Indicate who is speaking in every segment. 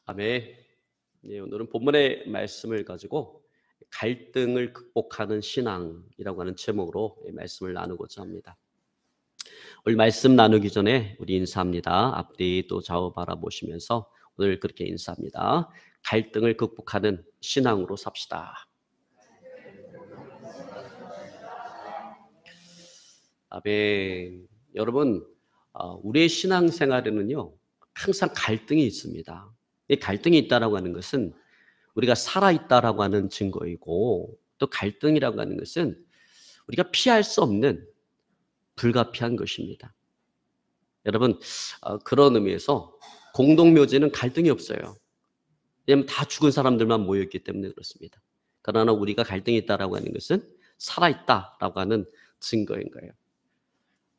Speaker 1: 아멘. 예, 오늘은 본문의 말씀을 가지고 갈등을 극복하는 신앙이라고 하는 제목으로 말씀을 나누고자 합니다. 오늘 말씀 나누기 전에 우리 인사합니다. 앞뒤 또 좌우 바라보시면서 오늘 그렇게 인사합니다. 갈등을 극복하는 신앙으로 삽시다. 아멘. 여러분, 우리의 신앙생활에는요 항상 갈등이 있습니다. 이 갈등이 있다라고 하는 것은 우리가 살아있다라고 하는 증거이고, 또 갈등이라고 하는 것은 우리가 피할 수 없는 불가피한 것입니다. 여러분, 그런 의미에서 공동묘지는 갈등이 없어요. 왜냐하면 다 죽은 사람들만 모여있기 때문에 그렇습니다. 그러나 우리가 갈등이 있다라고 하는 것은 살아있다라고 하는 증거인 거예요.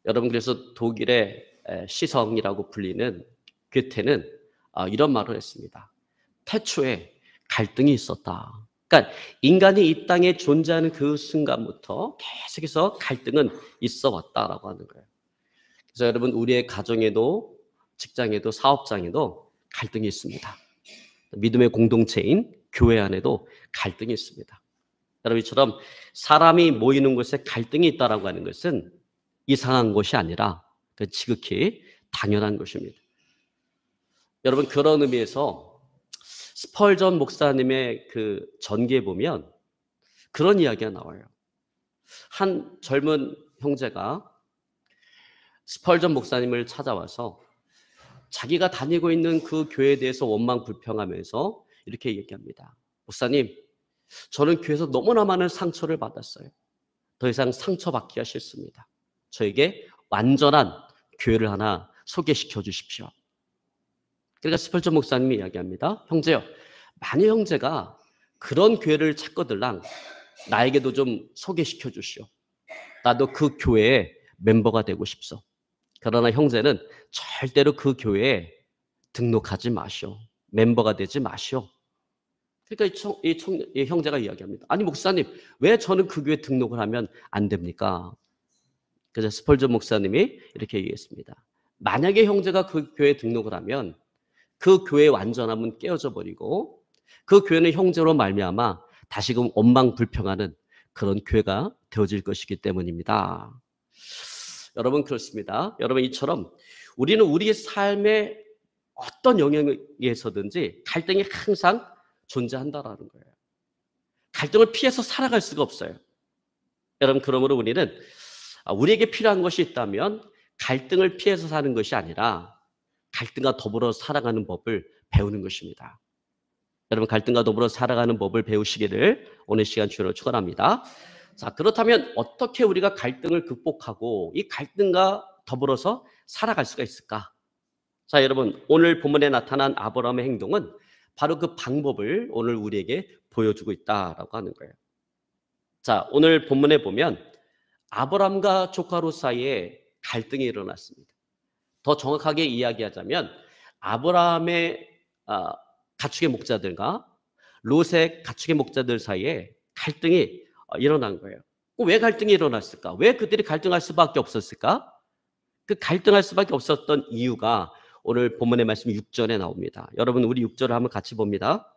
Speaker 1: 여러분, 그래서 독일의 시성이라고 불리는 괴테는 이런 말을 했습니다. 태초에 갈등이 있었다. 그러니까 인간이 이 땅에 존재하는 그 순간부터 계속해서 갈등은 있어 왔다라고 하는 거예요. 그래서 여러분, 우리의 가정에도 직장에도 사업장에도 갈등이 있습니다. 믿음의 공동체인 교회 안에도 갈등이 있습니다. 여러분, 이처럼 사람이 모이는 곳에 갈등이 있다라고 하는 것은 이상한 것이 아니라 지극히 당연한 것입니다. 여러분, 그런 의미에서 스펄전 목사님의 그 전기에 보면 그런 이야기가 나와요. 한 젊은 형제가 스펄전 목사님을 찾아와서 자기가 다니고 있는 그 교회에 대해서 원망 불평하면서 이렇게 얘기합니다. 목사님, 저는 교회에서 너무나 많은 상처를 받았어요. 더 이상 상처받기가 싫습니다. 저에게 완전한 교회를 하나 소개시켜 주십시오. 그러니까 스펄전 목사님이 이야기합니다. 형제요, 만약 형제가 그런 교회를 찾거들랑 나에게도 좀 소개시켜 주시오. 나도 그 교회에 멤버가 되고 싶소. 그러나 형제는 절대로 그 교회에 등록하지 마시오. 멤버가 되지 마시오. 그러니까 이 형제가 이야기합니다. 아니 목사님, 왜 저는 그 교회에 등록을 하면 안 됩니까? 그래서 스펄전 목사님이 이렇게 얘기했습니다. 만약에 형제가 그 교회에 등록을 하면 그 교회의 완전함은 깨어져 버리고 그 교회는 형제로 말미암아 다시금 원망불평하는 그런 교회가 되어질 것이기 때문입니다. 여러분, 그렇습니다. 여러분, 이처럼 우리는 우리의 삶의 어떤 영역에서든지 갈등이 항상 존재한다라는 거예요. 갈등을 피해서 살아갈 수가 없어요. 여러분, 그러므로 우리는 우리에게 필요한 것이 있다면 갈등을 피해서 사는 것이 아니라 갈등과 더불어 살아가는 법을 배우는 것입니다. 여러분, 갈등과 더불어 살아가는 법을 배우시기를 오늘 시간 주로 축원합니다. 자, 그렇다면 어떻게 우리가 갈등을 극복하고 이 갈등과 더불어서 살아갈 수가 있을까? 자, 여러분, 오늘 본문에 나타난 아브라함의 행동은 바로 그 방법을 오늘 우리에게 보여주고 있다라고 하는 거예요. 자, 오늘 본문에 보면 아브라함과 조카 롯 사이에 갈등이 일어났습니다. 더 정확하게 이야기하자면 아브라함의 가축의 목자들과 롯의 가축의 목자들 사이에 갈등이 일어난 거예요. 왜 갈등이 일어났을까? 왜 그들이 갈등할 수밖에 없었을까? 그 갈등할 수밖에 없었던 이유가 오늘 본문의 말씀 6절에 나옵니다. 여러분, 우리 6절을 한번 같이 봅니다.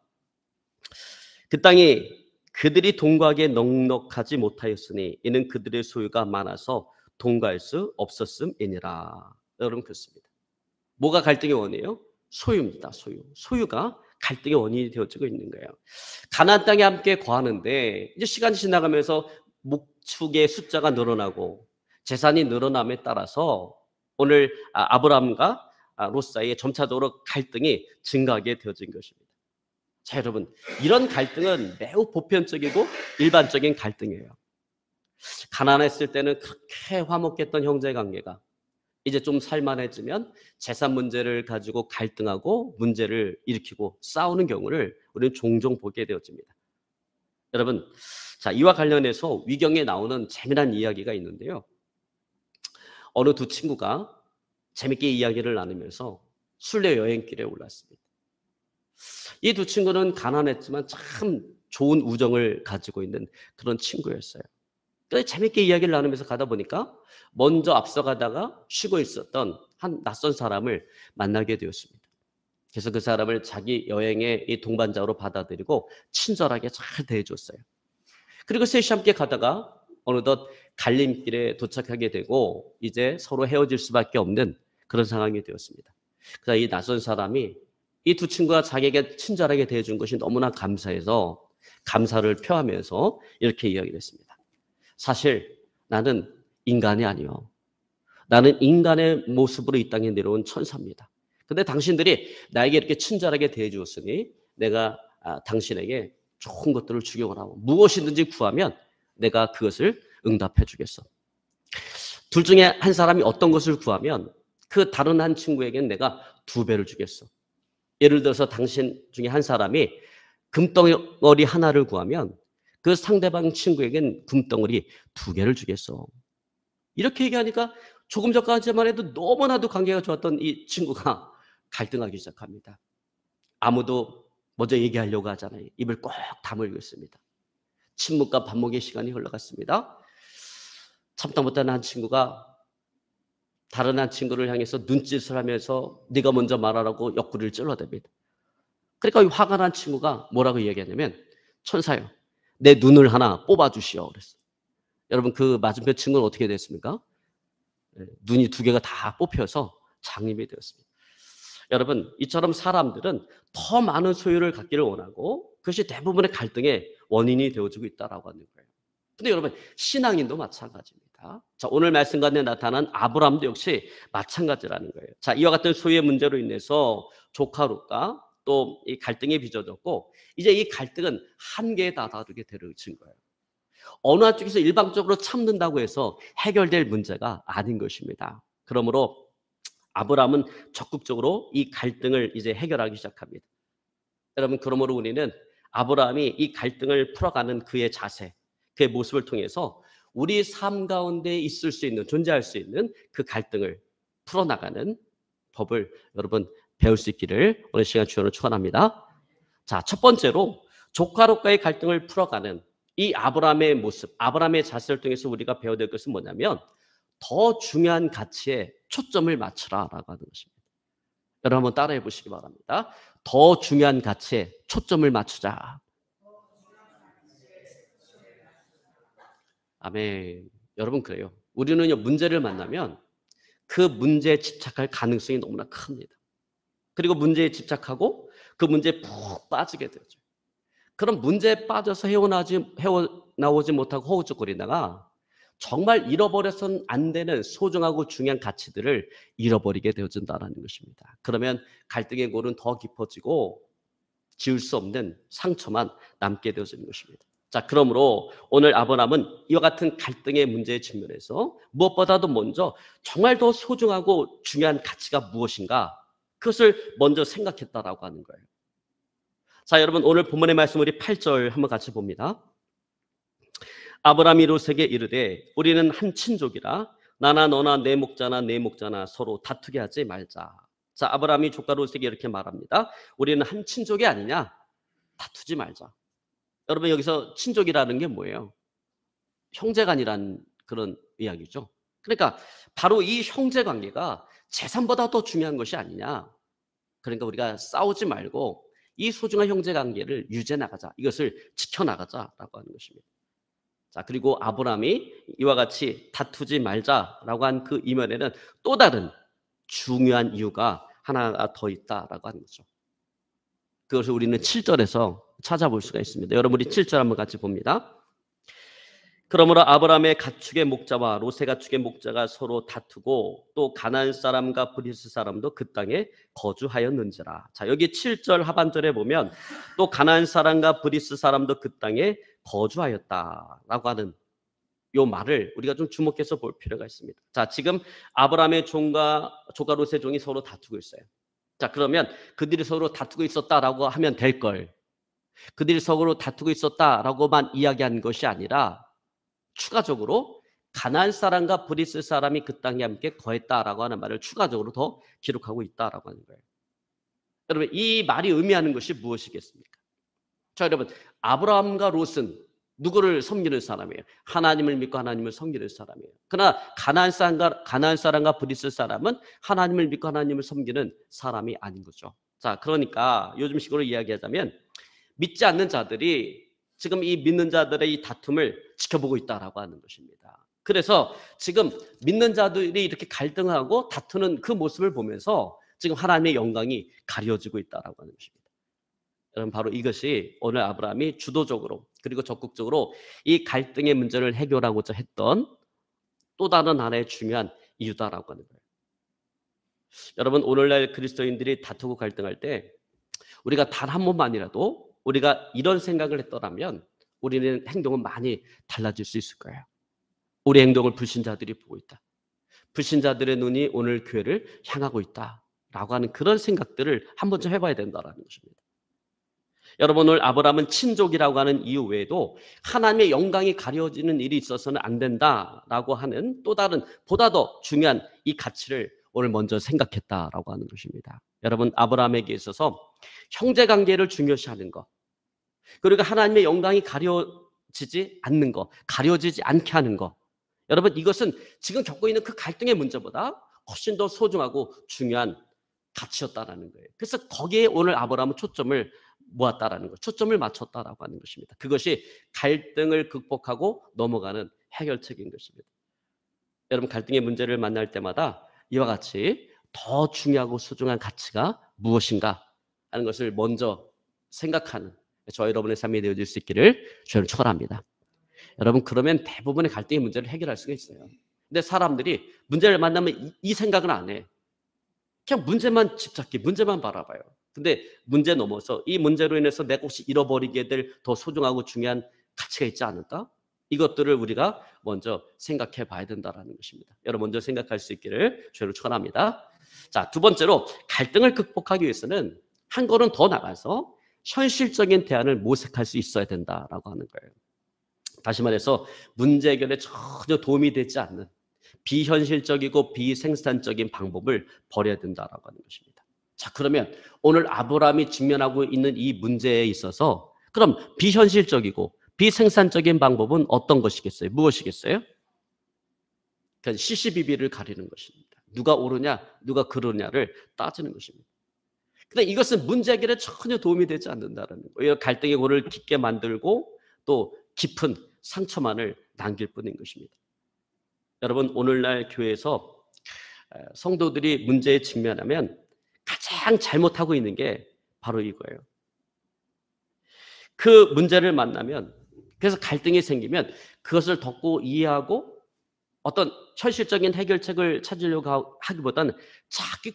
Speaker 1: 그 땅이 그들이 동거하기에 넉넉하지 못하였으니 이는 그들의 소유가 많아서 동거할 수 없었음이니라. 여러분, 그렇습니다. 뭐가 갈등의 원이에요? 소유입니다. 소유가 갈등의 원인이 되어지고 있는 거예요. 가나안 땅에 함께 거하는데 이제 시간이 지나가면서 목축의 숫자가 늘어나고 재산이 늘어남에 따라서 오늘 아브라함과 롯 사이에 점차적으로 갈등이 증가하게 되어진 것입니다. 자, 여러분, 이런 갈등은 매우 보편적이고 일반적인 갈등이에요. 가난했을 때는 그렇게 화목했던 형제 관계가 이제 좀 살만해지면 재산 문제를 가지고 갈등하고 문제를 일으키고 싸우는 경우를 우리는 종종 보게 되어집니다. 여러분, 자, 이와 관련해서 위경에 나오는 재미난 이야기가 있는데요. 어느 두 친구가 재밌게 이야기를 나누면서 순례 여행길에 올랐습니다. 이 두 친구는 가난했지만 참 좋은 우정을 가지고 있는 그런 친구였어요. 재밌게 이야기를 나누면서 가다 보니까 먼저 앞서가다가 쉬고 있었던 한 낯선 사람을 만나게 되었습니다. 그래서 그 사람을 자기 여행의 이 동반자로 받아들이고 친절하게 잘 대해줬어요. 그리고 셋이 함께 가다가 어느덧 갈림길에 도착하게 되고 이제 서로 헤어질 수밖에 없는 그런 상황이 되었습니다. 그래서 이 낯선 사람이 이 두 친구가 자기에게 친절하게 대해준 것이 너무나 감사해서 감사를 표하면서 이렇게 이야기를 했습니다. 사실 나는 인간이 아니요. 나는 인간의 모습으로 이 땅에 내려온 천사입니다. 근데 당신들이 나에게 이렇게 친절하게 대해주었으니 내가 당신에게 좋은 것들을 주기를 원하고 무엇이든지 구하면 내가 그것을 응답해 주겠어. 둘 중에 한 사람이 어떤 것을 구하면 그 다른 한 친구에게는 내가 2배를 주겠어. 예를 들어서 당신 중에 한 사람이 금덩어리 하나를 구하면 그 상대방 친구에겐 금덩어리 2개를 주겠어. 이렇게 얘기하니까 조금 전까지만 해도 너무나도 관계가 좋았던 이 친구가 갈등하기 시작합니다. 아무도 먼저 얘기하려고 하잖아요. 입을 꼭 다물고 있습니다. 침묵과 반목의 시간이 흘러갔습니다. 참다 못하는 한 친구가 다른 한 친구를 향해서 눈짓을 하면서 네가 먼저 말하라고 옆구리를 찔러댑니다. 그러니까 화가 난 친구가 뭐라고 이야기하냐면 천사요, 내 눈을 하나 뽑아주시오 그랬어요. 여러분 그 맞은편 친구는 어떻게 됐습니까? 눈이 2개가 다 뽑혀서 장님이 되었습니다. 여러분 이처럼 사람들은 더 많은 소유를 갖기를 원하고 그것이 대부분의 갈등의 원인이 되어지고 있다고 하는 거예요. 근데 여러분 신앙인도 마찬가지입니다. 자, 오늘 말씀 가운데 나타난 아브라함도 역시 마찬가지라는 거예요. 자, 이와 같은 소유의 문제로 인해서 조카롯과 또 이 갈등이 빚어졌고 이제 이 갈등은 한계에 다다르게 되어진 거예요. 어느 한쪽에서 일방적으로 참는다고 해서 해결될 문제가 아닌 것입니다. 그러므로 아브라함은 적극적으로 이 갈등을 이제 해결하기 시작합니다. 여러분 그러므로 우리는 아브라함이 이 갈등을 풀어가는 그의 자세, 그의 모습을 통해서 우리 삶 가운데 있을 수 있는, 존재할 수 있는 그 갈등을 풀어나가는 법을 여러분 배울 수 있기를 오늘 시간 주연으로 축원합니다. 자, 첫 번째로 조카롯과의 갈등을 풀어가는 이 아브라함의 모습, 아브라함의 자세를 통해서 우리가 배워야 될 것은 뭐냐면 더 중요한 가치에 초점을 맞추라라고 하는 것입니다. 여러분 한번 따라해 보시기 바랍니다. 더 중요한 가치에 초점을 맞추자. 아멘. 여러분 그래요. 우리는요 문제를 만나면 그 문제에 집착할 가능성이 너무나 큽니다. 그리고 문제에 집착하고 그 문제에 푹 빠지게 되죠. 그럼 문제에 빠져서 헤어나오지 못하고 허우적거리다가 정말 잃어버려서는 안 되는 소중하고 중요한 가치들을 잃어버리게 되어진다는 것입니다. 그러면 갈등의 골은 더 깊어지고 지울 수 없는 상처만 남게 되어지는 것입니다. 자, 그러므로 오늘 아브라함은 이와 같은 갈등의 문제에 직면해서 무엇보다도 먼저 정말 더 소중하고 중요한 가치가 무엇인가 그것을 먼저 생각했다라고 하는 거예요. 자, 여러분 오늘 본문의 말씀 우리 8절 한번 같이 봅니다. 아브라함이 롯에게 이르되 우리는 한 친족이라 나나 너나 내 목자나 서로 다투게 하지 말자. 자, 아브라함이 조카 롯에게 이렇게 말합니다. 우리는 한 친족이 아니냐? 다투지 말자. 여러분 여기서 친족이라는 게 뭐예요? 형제간이란 그런 이야기죠. 그러니까 바로 이 형제 관계가 재산보다 더 중요한 것이 아니냐. 그러니까 우리가 싸우지 말고 이 소중한 형제 관계를 유지해 나가자. 이것을 지켜나가자라고 하는 것입니다. 자, 그리고 아브라함이 이와 같이 다투지 말자라고 한 그 이면에는 또 다른 중요한 이유가 하나가 더 있다라고 하는 거죠. 그것을 우리는 7절에서 찾아볼 수가 있습니다. 여러분 우리 7절 한번 같이 봅니다. 그러므로 아브라함의 가축의 목자와 롯의 가축의 목자가 서로 다투고 또 가나안 사람과 브리스 사람도 그 땅에 거주하였는지라. 자, 여기 7절 하반절에 보면 또 가나안 사람과 브리스 사람도 그 땅에 거주하였다라고 하는 요 말을 우리가 좀 주목해서 볼 필요가 있습니다. 자, 지금 아브라함의 종과 조카 롯의 종이 서로 다투고 있어요. 자, 그러면 그들이 서로 다투고 있었다라고 하면 될 걸. 그들이 서로 다투고 있었다라고만 이야기한 것이 아니라 추가적으로 가나안 사람과 브리스 사람이 그 땅에 함께 거했다라고 하는 말을 추가적으로 더 기록하고 있다라고 하는 거예요. 여러분 이 말이 의미하는 것이 무엇이겠습니까? 자, 여러분 아브라함과 롯은 누구를 섬기는 사람이에요? 하나님을 믿고 하나님을 섬기는 사람이에요. 그러나 가나안 사람과 브리스 사람은 하나님을 믿고 하나님을 섬기는 사람이 아닌 거죠. 자, 그러니까 요즘식으로 이야기하자면 믿지 않는 자들이 지금 이 믿는 자들의 이 다툼을 지켜보고 있다라고 하는 것입니다. 그래서 지금 믿는 자들이 이렇게 갈등하고 다투는 그 모습을 보면서 지금 하나님의 영광이 가려지고 있다라고 하는 것입니다. 여러분, 바로 이것이 오늘 아브라함이 주도적으로 그리고 적극적으로 이 갈등의 문제를 해결하고자 했던 또 다른 하나의 중요한 이유다라고 하는 거예요. 여러분, 오늘날 그리스도인들이 다투고 갈등할 때 우리가 단 한 번만이라도 우리가 이런 생각을 했더라면 우리는 행동은 많이 달라질 수 있을 거예요. 우리 행동을 불신자들이 보고 있다. 불신자들의 눈이 오늘 교회를 향하고 있다라고 하는 그런 생각들을 한 번쯤 해봐야 된다라는 것입니다. 여러분, 오늘 아브라함은 친족이라고 하는 이유 외에도 하나님의 영광이 가려지는 일이 있어서는 안 된다라고 하는 또 다른 보다 더 중요한 이 가치를 오늘 먼저 생각했다라고 하는 것입니다. 여러분, 아브라함에게 있어서 형제관계를 중요시하는 것, 그리고 하나님의 영광이 가려지지 않는 것, 가려지지 않게 하는 것, 여러분, 이것은 지금 겪고 있는 그 갈등의 문제보다 훨씬 더 소중하고 중요한 가치였다라는 거예요. 그래서 거기에 오늘 아브라함은 초점을 모았다라는 것, 초점을 맞췄다라고 하는 것입니다. 그것이 갈등을 극복하고 넘어가는 해결책인 것입니다. 여러분, 갈등의 문제를 만날 때마다 이와 같이 더 중요하고 소중한 가치가 무엇인가 하는 것을 먼저 생각하는 저 여러분의 삶이 되어질 수 있기를 주님을 축원합니다. 여러분, 그러면 대부분의 갈등의 문제를 해결할 수가 있어요. 근데 사람들이 문제를 만나면 이 생각은 안 해. 그냥 문제만 집착해, 문제만 바라봐요. 근데 문제 넘어서 이 문제로 인해서 내가 혹시 잃어버리게 될 더 소중하고 중요한 가치가 있지 않을까? 이것들을 우리가 먼저 생각해 봐야 된다는 것입니다. 여러분, 먼저 생각할 수 있기를 주님을 축원합니다. 자, 두 번째로 갈등을 극복하기 위해서는 한 걸음 더 나가서 현실적인 대안을 모색할 수 있어야 된다라고 하는 거예요. 다시 말해서 문제 해결에 전혀 도움이 되지 않는 비현실적이고 비생산적인 방법을 버려야 된다라고 하는 것입니다. 자, 그러면 오늘 아브라함이 직면하고 있는 이 문제에 있어서 그럼 비현실적이고 비생산적인 방법은 어떤 것이겠어요? 무엇이겠어요? 그러니까 시시비비를 가리는 것입니다. 누가 옳으냐, 누가 그르냐를 따지는 것입니다. 근데 이것은 문제 해결에 전혀 도움이 되지 않는다는 거예요. 갈등의 골을 깊게 만들고 또 깊은 상처만을 남길 뿐인 것입니다. 여러분, 오늘날 교회에서 성도들이 문제에 직면하면 가장 잘못하고 있는 게 바로 이거예요. 그 문제를 만나면, 그래서 갈등이 생기면 그것을 덮고 이해하고 어떤 현실적인 해결책을 찾으려고 하기보다는 자기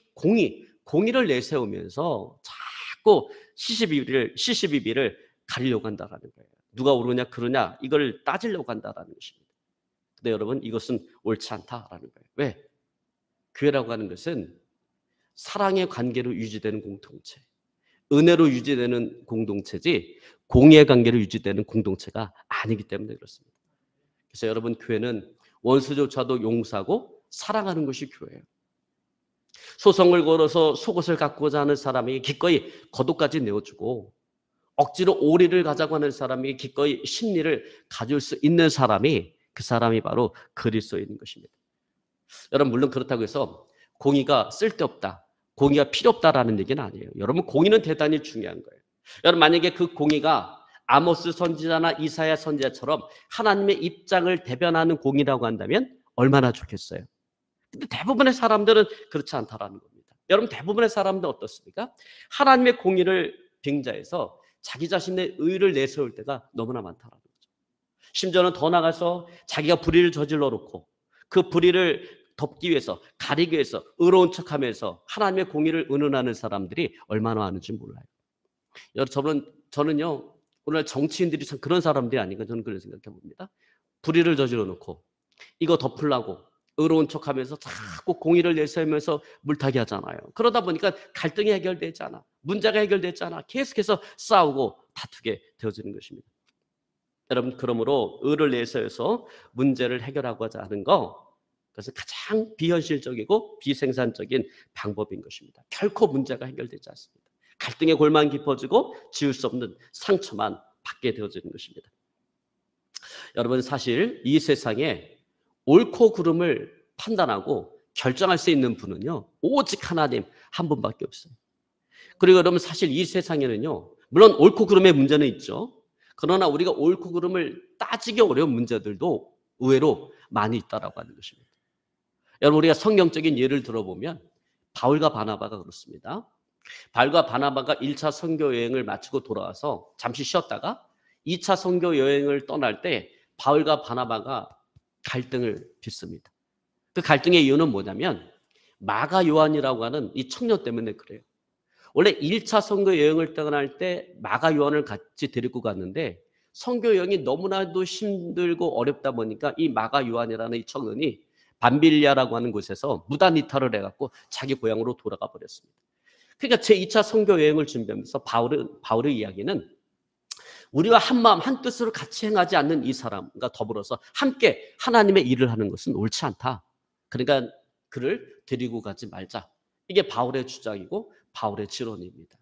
Speaker 1: 공의를 내세우면서 자꾸 시시비비를 가리려고 한다는 거예요. 누가 옳으냐 그르냐 이걸 따지려고 한다는 것입니다. 근데 여러분, 이것은 옳지 않다라는 거예요. 왜? 교회라고 하는 것은 사랑의 관계로 유지되는 공동체, 은혜로 유지되는 공동체지 공의의 관계로 유지되는 공동체가 아니기 때문에 그렇습니다. 그래서 여러분, 교회는 원수조차도 용서하고 사랑하는 것이 교회예요. 소송을 걸어서 속옷을 갖고자 하는 사람에게 기꺼이 겉옷까지 내어주고 억지로 오리를 가자고 하는 사람에게 기꺼이 심리를 가질 수 있는 사람이 그 사람이 바로 그리스도인인 것입니다. 여러분, 물론 그렇다고 해서 공의가 쓸데없다, 공의가 필요 없다라는 얘기는 아니에요. 여러분, 공의는 대단히 중요한 거예요. 여러분, 만약에 그 공의가 아모스 선지자나 이사야 선지자처럼 하나님의 입장을 대변하는 공의라고 한다면 얼마나 좋겠어요. 근데 대부분의 사람들은 그렇지 않다라는 겁니다. 여러분, 대부분의 사람들은 어떻습니까? 하나님의 공의를 빙자해서 자기 자신의 의를 내세울 때가 너무나 많다라는 거죠. 심지어는 더 나가서 자기가 불의를 저질러 놓고 그 불의를 덮기 위해서, 가리기 위해서 의로운 척하면서 하나님의 공의를 은은하는 사람들이 얼마나 많은지 몰라요. 여러분, 저는요, 오늘 정치인들이 참 그런 사람들이 아닌가 저는 그런 생각해 봅니다. 불의를 저질러 놓고 이거 덮으려고 의로운 척하면서 자꾸 공의를 내세우면서 물타기 하잖아요. 그러다 보니까 갈등이 해결되지 않아, 문제가 해결되지 않아, 계속해서 싸우고 다투게 되어지는 것입니다. 여러분, 그러므로 의를 내세워서 문제를 해결하고자 하는 그것은 가장 비현실적이고 비생산적인 방법인 것입니다. 결코 문제가 해결되지 않습니다. 갈등의 골만 깊어지고 지울 수 없는 상처만 받게 되어지는 것입니다. 여러분, 사실 이 세상에 옳고 그름을 판단하고 결정할 수 있는 분은요, 오직 하나님 한 분밖에 없어요. 그리고 여러분 사실 이 세상에는요, 물론 옳고 그름의 문제는 있죠. 그러나 우리가 옳고 그름을 따지기 어려운 문제들도 의외로 많이 있다라고 하는 것입니다. 여러분 우리가 성경적인 예를 들어보면 바울과 바나바가 그렇습니다. 바울과 바나바가 1차 선교 여행을 마치고 돌아와서 잠시 쉬었다가 2차 선교 여행을 떠날 때 바울과 바나바가 갈등을 빚습니다. 그 갈등의 이유는 뭐냐면 마가 요한이라고 하는 이 청년 때문에 그래요. 원래 1차 선교 여행을 떠날 때 마가 요한을 같이 데리고 갔는데 선교 여행이 너무나도 힘들고 어렵다 보니까 이 마가 요한이라는 이 청년이 밤빌리아라고 하는 곳에서 무단 이탈을 해갖고 자기 고향으로 돌아가 버렸습니다. 그러니까 제2차 선교 여행을 준비하면서 바울의 이야기는 우리와 한마음 한뜻으로 같이 행하지 않는 이 사람과 더불어서 함께 하나님의 일을 하는 것은 옳지 않다. 그러니까 그를 데리고 가지 말자. 이게 바울의 주장이고 바울의 지론입니다.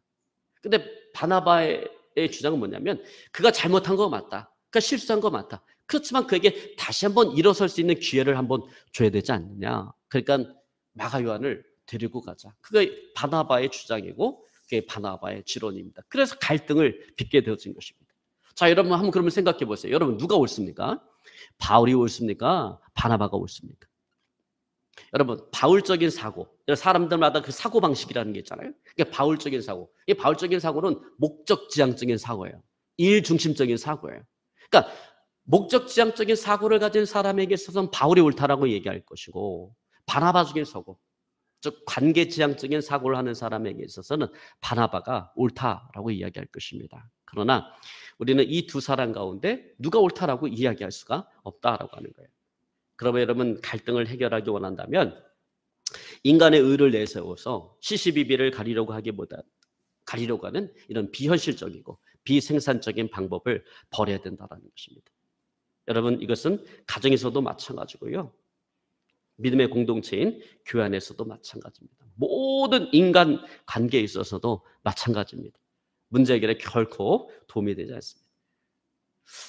Speaker 1: 근데 바나바의 주장은 뭐냐면 그가 잘못한 거 맞다. 그가 실수한 거 맞다. 그렇지만 그에게 다시 한번 일어설 수 있는 기회를 한번 줘야 되지 않느냐. 그러니까 마가 요한을 데리고 가자. 그게 바나바의 주장이고 그게 바나바의 지론입니다. 그래서 갈등을 빚게 되어진 것입니다. 자, 여러분 한번 그러면 생각해 보세요. 여러분 누가 옳습니까? 바울이 옳습니까? 바나바가 옳습니까? 여러분 바울적인 사고, 사람들마다 그 사고 방식이라는 게 있잖아요. 이게 바울적인 사고. 이 바울적인 사고는 목적지향적인 사고예요. 일 중심적인 사고예요. 그러니까 목적지향적인 사고를 가진 사람에게 있어서는 바울이 옳다라고 얘기할 것이고 바나바적인 사고, 즉 관계지향적인 사고를 하는 사람에게 있어서는 바나바가 옳다라고 이야기할 것입니다. 그러나 우리는 이 두 사람 가운데 누가 옳다라고 이야기할 수가 없다라고 하는 거예요. 그러면 여러분 갈등을 해결하기 원한다면 인간의 의를 내세워서 시시비비를 가리려고 하는 이런 비현실적이고 비생산적인 방법을 버려야 된다는 것입니다. 여러분 이것은 가정에서도 마찬가지고요. 믿음의 공동체인 교회 안에서도 마찬가지입니다. 모든 인간 관계에 있어서도 마찬가지입니다. 문제 해결에 결코 도움이 되지 않습니다.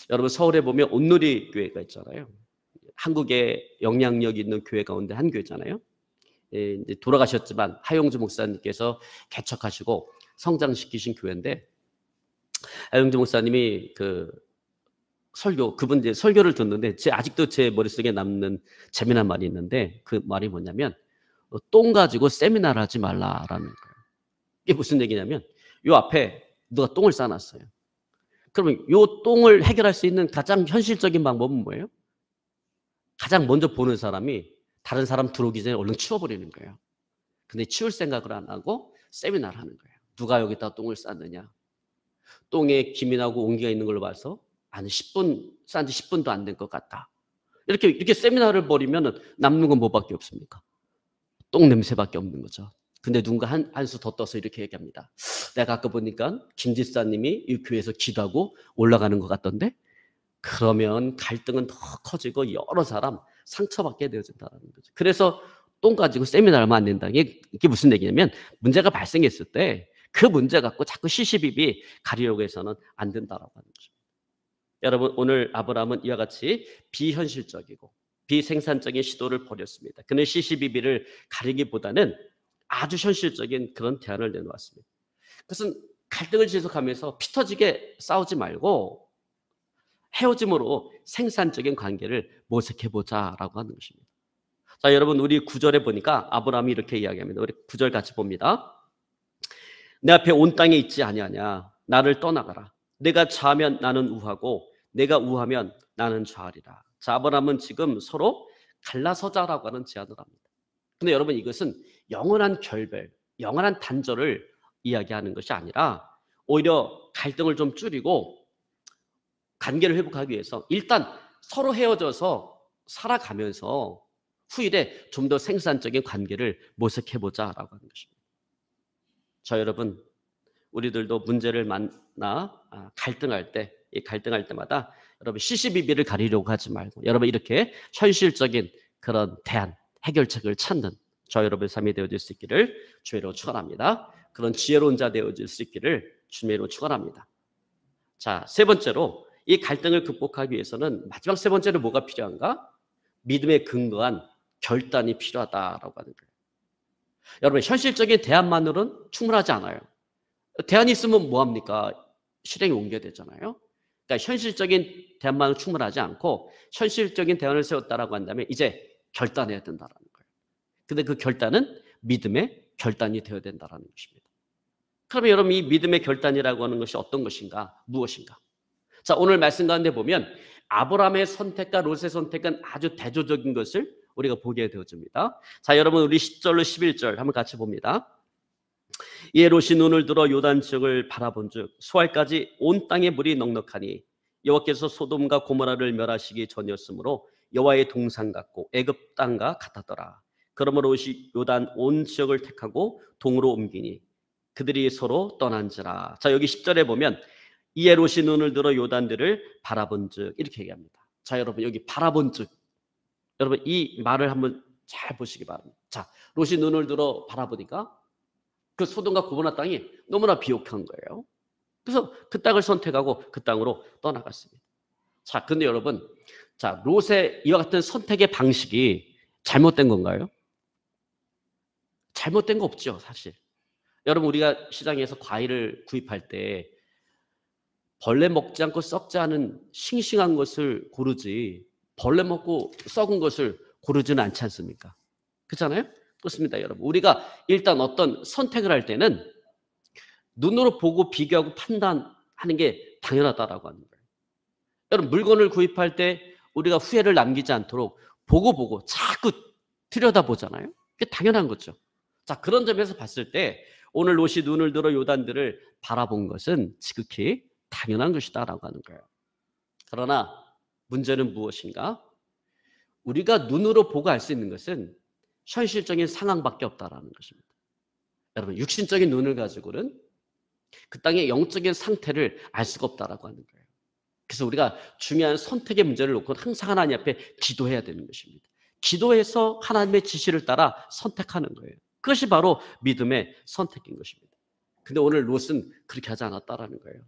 Speaker 1: 여러분 서울에 보면 온누리 교회가 있잖아요. 한국에 영향력 있는 교회 가운데 한 교회잖아요. 이제 돌아가셨지만 하용주 목사님께서 개척하시고 성장시키신 교회인데 하용주 목사님이 그분 이제 설교를 듣는데 아직도 제 머릿속에 남는 재미난 말이 있는데 그 말이 뭐냐면 똥 가지고 세미나를 하지 말라라는 거예요. 이게 무슨 얘기냐면 요 앞에 누가 똥을 싸놨어요. 그러면 요 똥을 해결할 수 있는 가장 현실적인 방법은 뭐예요? 가장 먼저 보는 사람이 다른 사람 들어오기 전에 얼른 치워버리는 거예요. 근데 치울 생각을 안 하고 세미나를 하는 거예요. 누가 여기다 똥을 쌌느냐. 똥에 김이 나고 온기가 있는 걸로 봐서 한 10분, 싼 지 10분도 안 된 것 같다. 이렇게 세미나를 벌이면 남는 건 뭐밖에 없습니까? 똥 냄새밖에 없는 거죠. 근데 누군가 한 수 더 떠서 이렇게 얘기합니다. 내가 아까 보니까 김 집사님이 이 교회에서 기도하고 올라가는 것 같던데? 그러면 갈등은 더 커지고 여러 사람 상처받게 되어진다는 거죠. 그래서 똥 가지고 세미나를 하면 안 된다. 이게 무슨 얘기냐면 문제가 발생했을 때 그 문제 갖고 자꾸 시시비비 가리려고 해서는 안 된다라고 하는 거죠. 여러분 오늘 아브라함은 이와 같이 비현실적이고 비생산적인 시도를 벌였습니다. 그는 시시비비를 가리기보다는 아주 현실적인 그런 대안을 내놓았습니다. 그것은 갈등을 지속하면서 피 터지게 싸우지 말고 헤어짐으로 생산적인 관계를 모색해보자라고 하는 것입니다. 자, 여러분 우리 9절에 보니까 아브라함이 이렇게 이야기합니다. 우리 9절 같이 봅니다. 내 앞에 온 땅에 있지 아니하냐. 나를 떠나가라. 내가 좌하면 나는 우하고 내가 우하면 나는 좌하리라. 자, 아브라함은 지금 서로 갈라서자라고 하는 제안을 합니다. 근데 여러분 이것은 영원한 결별, 영원한 단절을 이야기하는 것이 아니라 오히려 갈등을 좀 줄이고 관계를 회복하기 위해서 일단 서로 헤어져서 살아가면서 후일에 좀 더 생산적인 관계를 모색해보자라고 하는 것입니다. 자, 여러분 우리들도 문제를 만나 갈등할 때마다 여러분 시시비비를 가리려고 하지 말고 여러분 이렇게 현실적인 그런 대안, 해결책을 찾는 저 여러분의 삶이 되어질 수 있기를 주의로 축원합니다. 그런 지혜로운 자 되어질 수 있기를 주의로 축원합니다. 자, 세 번째로 이 갈등을 극복하기 위해서는 마지막 세 번째로 뭐가 필요한가? 믿음에 근거한 결단이 필요하다라고 하는 거예요. 여러분 현실적인 대안만으로는 충분하지 않아요. 대안이 있으면 뭐합니까? 실행에 옮겨야 되잖아요. 그러니까 현실적인 대안만은 충분하지 않고 현실적인 대안을 세웠다라고 한다면 이제 결단해야 된다라는 거예요. 근데 그 결단은 믿음의 결단이 되어야 된다라는 것입니다. 그러면 여러분 이 믿음의 결단이라고 하는 것이 어떤 것인가? 무엇인가? 자, 오늘 말씀 가운데 보면 아브라함의 선택과 롯의 선택은 아주 대조적인 것을 우리가 보게 되어집니다. 자, 여러분 우리 10절로 11절 한번 같이 봅니다. 이에 롯이 눈을 들어 요단 지역을 바라본즉 수알까지 온 땅에 물이 넉넉하니 여호와께서 소돔과 고모라를 멸하시기 전이었으므로 여호와의 동산 같고 애굽 땅과 같았더라. 그러므로 롯이 요단 온 지역을 택하고 동으로 옮기니 그들이 서로 떠난지라. 자, 여기 10절에 보면 이에 롯이 눈을 들어 요단들을 바라본즉 이렇게 얘기합니다. 자, 여러분 여기 바라본즉, 여러분 이 말을 한번 잘 보시기 바랍니다. 자, 롯이 눈을 들어 바라보니까 그 소돔과 고모라 땅이 너무나 비옥한 거예요. 그래서 그 땅을 선택하고 그 땅으로 떠나갔습니다. 자, 근데 여러분, 자, 롯의 이와 같은 선택의 방식이 잘못된 건가요? 잘못된 거 없죠, 사실. 여러분, 우리가 시장에서 과일을 구입할 때 벌레 먹지 않고 썩지 않은 싱싱한 것을 고르지 벌레 먹고 썩은 것을 고르지는 않지 않습니까? 그렇잖아요? 그렇습니다, 여러분. 우리가 일단 어떤 선택을 할 때는 눈으로 보고 비교하고 판단하는 게 당연하다라고 하는 거예요. 여러분, 물건을 구입할 때 우리가 후회를 남기지 않도록 보고 자꾸 들여다보잖아요. 그게 당연한 거죠. 자, 그런 점에서 봤을 때 오늘 롯이 눈을 들어 요단들을 바라본 것은 지극히 당연한 것이다라고 하는 거예요. 그러나 문제는 무엇인가? 우리가 눈으로 보고 알 수 있는 것은 현실적인 상황밖에 없다라는 것입니다. 여러분, 육신적인 눈을 가지고는 그 땅의 영적인 상태를 알 수가 없다라고 하는 거예요. 그래서 우리가 중요한 선택의 문제를 놓고 항상 하나님 앞에 기도해야 되는 것입니다. 기도해서 하나님의 지시를 따라 선택하는 거예요. 그것이 바로 믿음의 선택인 것입니다. 근데 오늘 롯은 그렇게 하지 않았다라는 거예요.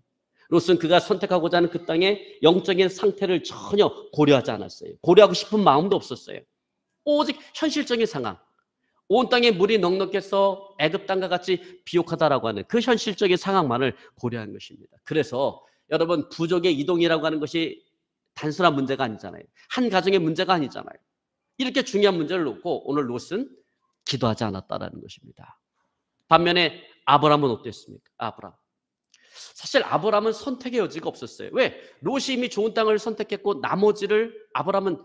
Speaker 1: 롯은 그가 선택하고자 하는 그 땅의 영적인 상태를 전혀 고려하지 않았어요. 고려하고 싶은 마음도 없었어요. 오직 현실적인 상황, 온 땅에 물이 넉넉해서 애굽 땅과 같이 비옥하다라고 하는 그 현실적인 상황만을 고려한 것입니다. 그래서 여러분, 부족의 이동이라고 하는 것이 단순한 문제가 아니잖아요. 한 가정의 문제가 아니잖아요. 이렇게 중요한 문제를 놓고 오늘 롯은 기도하지 않았다라는 것입니다. 반면에 아브라함은 어땠습니까? 아브라함. 사실 아브라함은 선택의 여지가 없었어요. 왜? 롯이 이미 좋은 땅을 선택했고 나머지를 아브라함은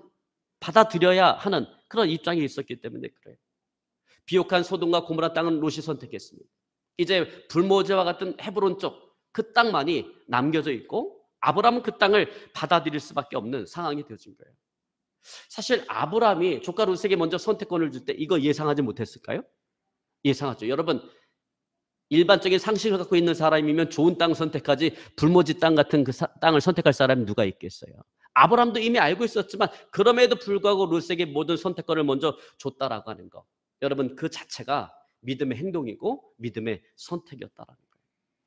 Speaker 1: 받아들여야 하는 그런 입장이 있었기 때문에 그래요. 비옥한 소돔과 고모라 땅은 롯이 선택했습니다. 이제 불모제와 같은 헤브론 쪽 그 땅만이 남겨져 있고 아브라함은 그 땅을 받아들일 수밖에 없는 상황이 되어진 거예요. 사실 아브라함이 조카 롯에게 먼저 선택권을 줄 때 이거 예상하지 못했을까요? 예상하죠. 여러분, 일반적인 상식을 갖고 있는 사람이면 좋은 땅 선택하지 불모지 땅 같은 그 땅을 선택할 사람이 누가 있겠어요? 아브라함도 이미 알고 있었지만 그럼에도 불구하고 롯에게 모든 선택권을 먼저 줬다라고 하는 거, 여러분 그 자체가 믿음의 행동이고 믿음의 선택이었다라는 거예요.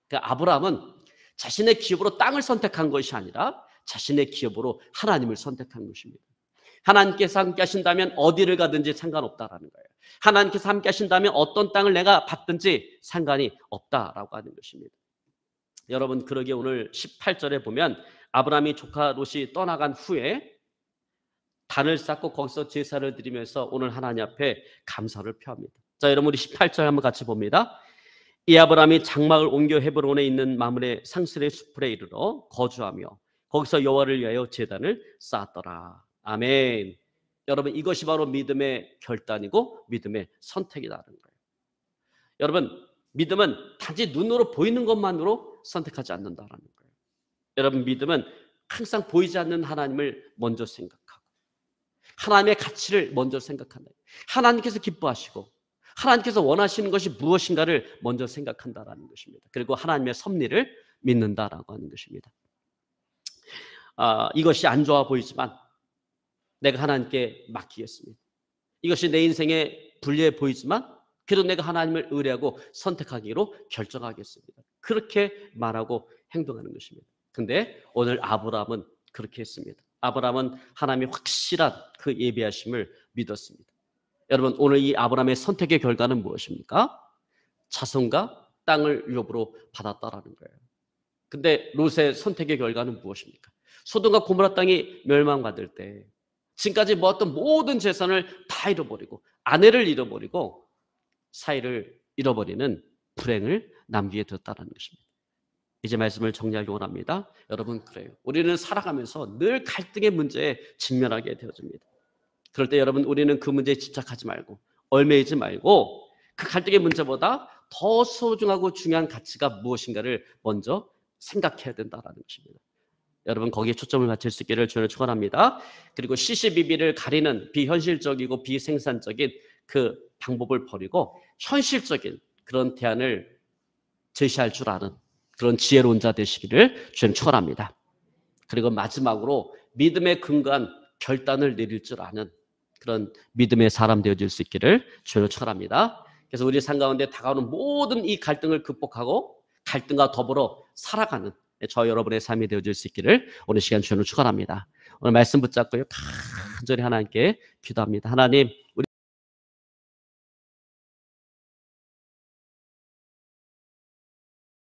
Speaker 1: 그러니까 아브라함은 자신의 기업으로 땅을 선택한 것이 아니라 자신의 기업으로 하나님을 선택한 것입니다. 하나님께서 함께 하신다면 어디를 가든지 상관없다라는 거예요. 하나님께서 함께 하신다면 어떤 땅을 내가 받든지 상관이 없다라고 하는 것입니다. 여러분, 그러기에 오늘 18절에 보면 아브라함이 조카 롯이 떠나간 후에 단을 쌓고 거기서 제사를 드리면서 오늘 하나님 앞에 감사를 표합니다. 자, 여러분 우리 18절 한번 같이 봅니다. 이 아브라함이 장막을 옮겨 헤브론에 있는 마므레 상슬의 수풀에 이르러 거주하며 거기서 여호와를 위하여 제단을 쌓았더라. 아멘. 여러분, 이것이 바로 믿음의 결단이고 믿음의 선택이라는 거예요. 여러분, 믿음은 단지 눈으로 보이는 것만으로 선택하지 않는다라는 거예요. 여러분, 믿음은 항상 보이지 않는 하나님을 먼저 생각하고 하나님의 가치를 먼저 생각한다. 하나님께서 기뻐하시고 하나님께서 원하시는 것이 무엇인가를 먼저 생각한다라는 것입니다. 그리고 하나님의 섭리를 믿는다라고 하는 것입니다. 이것이 안 좋아 보이지만 내가 하나님께 맡기겠습니다. 이것이 내 인생에 불리해 보이지만 그래도 내가 하나님을 의뢰하고 선택하기로 결정하겠습니다. 그렇게 말하고 행동하는 것입니다. 근데 오늘 아브라함은 그렇게 했습니다. 아브라함은 하나님의 확실한 그 예비하심을 믿었습니다. 여러분, 오늘 이 아브라함의 선택의 결과는 무엇입니까? 자손과 땅을 유업으로 받았다라는 거예요. 근데 롯의 선택의 결과는 무엇입니까? 소돔과 고모라 땅이 멸망받을 때 지금까지 모았던 모든 재산을 다 잃어버리고 아내를 잃어버리고 사이를 잃어버리는 불행을 남기게 되었다는 것입니다. 이제 말씀을 정리하기 원합니다. 여러분, 그래요. 우리는 살아가면서 늘 갈등의 문제에 직면하게 되어집니다. 그럴 때 여러분, 우리는 그 문제에 집착하지 말고 얽매이지 말고 그 갈등의 문제보다 더 소중하고 중요한 가치가 무엇인가를 먼저 생각해야 된다는 것입니다. 여러분, 거기에 초점을 맞출 수 있기를 주님을 축원합니다. 그리고 시시비비를 가리는 비현실적이고 비생산적인 그 방법을 버리고 현실적인 그런 대안을 제시할 줄 아는 그런 지혜로운 자 되시기를 주님 축원합니다. 그리고 마지막으로 믿음에 근거한 결단을 내릴 줄 아는 그런 믿음의 사람 되어질 수 있기를 주님 축원합니다. 그래서 우리 삶 가운데 다가오는 모든 이 갈등을 극복하고 갈등과 더불어 살아가는 저 여러분의 삶이 되어질 수 있기를 오늘 시간 주님을 축원합니다. 오늘 말씀 붙잡고요, 간절히 하나님께 기도합니다. 하나님,